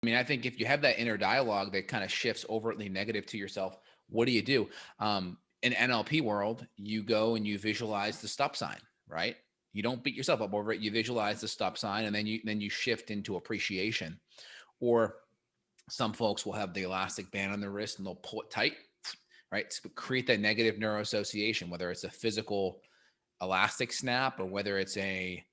I mean, I think if you have that inner dialogue that kind of shifts overtly negative to yourself, what do you do? In NLP world, you go and you visualize the stop sign, right? You don't beat yourself up over it. You visualize the stop sign, and then you shift into appreciation. Or some folks will have the elastic band on their wrist and they'll pull it tight, right? To create that negative neuroassociation, whether it's a physical elastic snap or whether it's a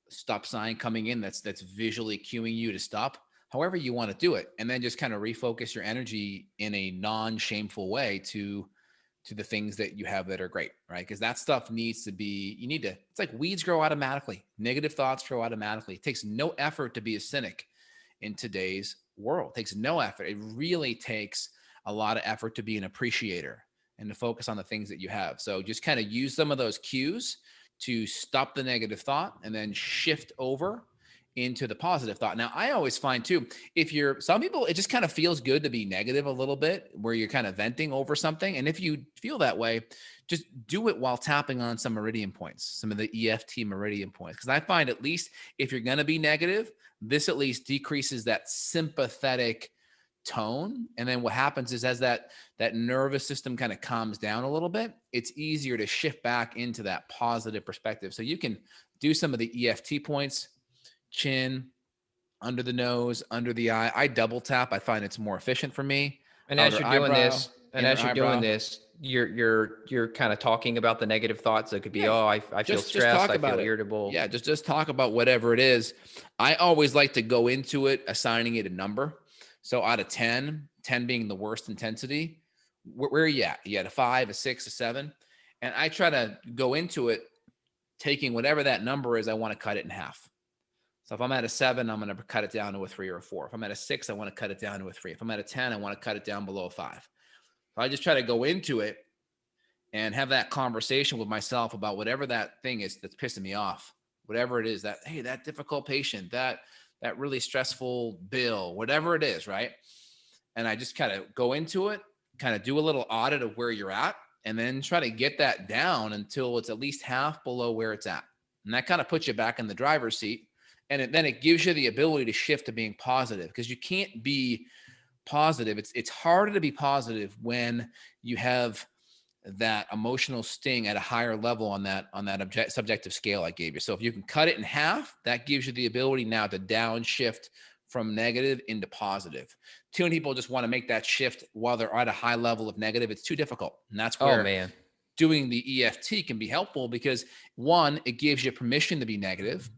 stop sign coming in that's visually cueing you to stop, however you want to do it, and then just kind of refocus your energy in a non-shameful way to the things that you have that are great, right? Because that stuff needs to be, you need to, it's like weeds grow automatically, negative thoughts grow automatically. It takes no effort to be a cynic in today's world. It takes no effort. It really takes a lot of effort to be an appreciator and to focus on the things that you have. So just kind of use some of those cues to stop the negative thought and then shift over into the positive thought. Now, I always find too, if you're, some people, it just kind of feels good to be negative a little bit where you're kind of venting over something. And if you feel that way, just do it while tapping on some meridian points, some of the EFT meridian points. Because I find at least if you're going to be negative, this at least decreases that sympathetic tone. And then what happens is as that nervous system kind of calms down a little bit, it's easier to shift back into that positive perspective. So you can do some of the EFT points, chin, under the nose, under the eye. I double tap. I find it's more efficient for me. And as Outer you're doing eyebrow, this, and inner as you're doing eyebrow. this, you're kind of talking about the negative thoughts. That could be, Yeah, oh, I feel just stressed, talk I feel about it. irritable. Yeah, just talk about whatever it is. I always like to go into it assigning it a number. So out of 10, 10 being the worst intensity, where are you at? You at a 5, a 6, a 7? And I try to go into it taking whatever that number is, I want to cut it in half. So if I'm at a 7, I'm going to cut it down to a 3 or a 4. If I'm at a 6, I want to cut it down to a 3. If I'm at a 10, I want to cut it down below a 5. So I just try to go into it and have that conversation with myself about whatever that thing is that's pissing me off, whatever it is that, hey, that difficult patient, that really stressful bill, whatever it is, right? And I just kind of go into it, kind of do a little audit of where you're at, and then try to get that down until it's at least half below where it's at. And that kind of puts you back in the driver's seat. And then it gives you the ability to shift to being positive, because you can't be positive. It's harder to be positive when you have that emotional sting at a higher level on that subjective scale I gave you. So if you can cut it in half, that gives you the ability now to downshift from negative into positive. Too many people just want to make that shift while they're at a high level of negative. It's too difficult. And that's Oh where man. doing the EFT can be helpful, because one, it gives you permission to be negative,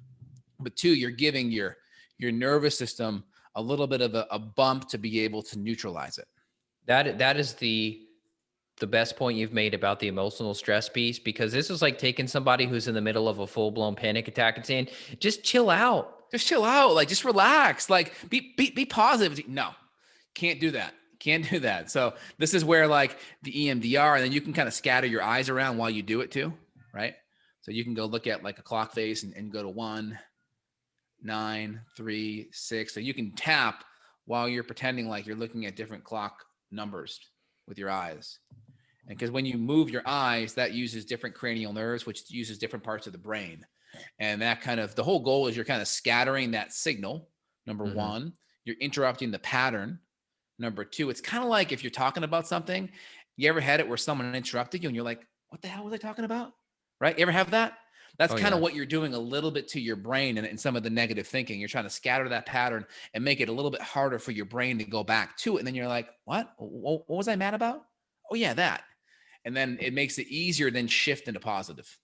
but two, you're giving your nervous system a little bit of a bump to be able to neutralize it. That is the best point you've made about the emotional stress piece, because this is like taking somebody who's in the middle of a full-blown panic attack and saying, just chill out. Just chill out, like just relax, like be positive. No, can't do that. Can't do that. So this is where like the EMDR, and then you can kind of scatter your eyes around while you do it too, right? So you can go look at like a clock face and go to 1, 9, 3, 6. So you can tap while you're pretending like you're looking at different clock numbers with your eyes. And because when you move your eyes, that uses different cranial nerves, which uses different parts of the brain. And that kind of, the whole goal is you're kind of scattering that signal. Number Mm-hmm. one, you're interrupting the pattern. Number two, it's kind of like if you're talking about something, you ever had it where someone interrupted you and you're like, what the hell was I talking about? Right? You ever have that? That's Oh kind of yeah. what you're doing a little bit to your brain and some of the negative thinking. You're trying to scatter that pattern and make it a little bit harder for your brain to go back to it. And then you're like, what was I mad about? Oh yeah, that. And then it makes it easier than shift into positive.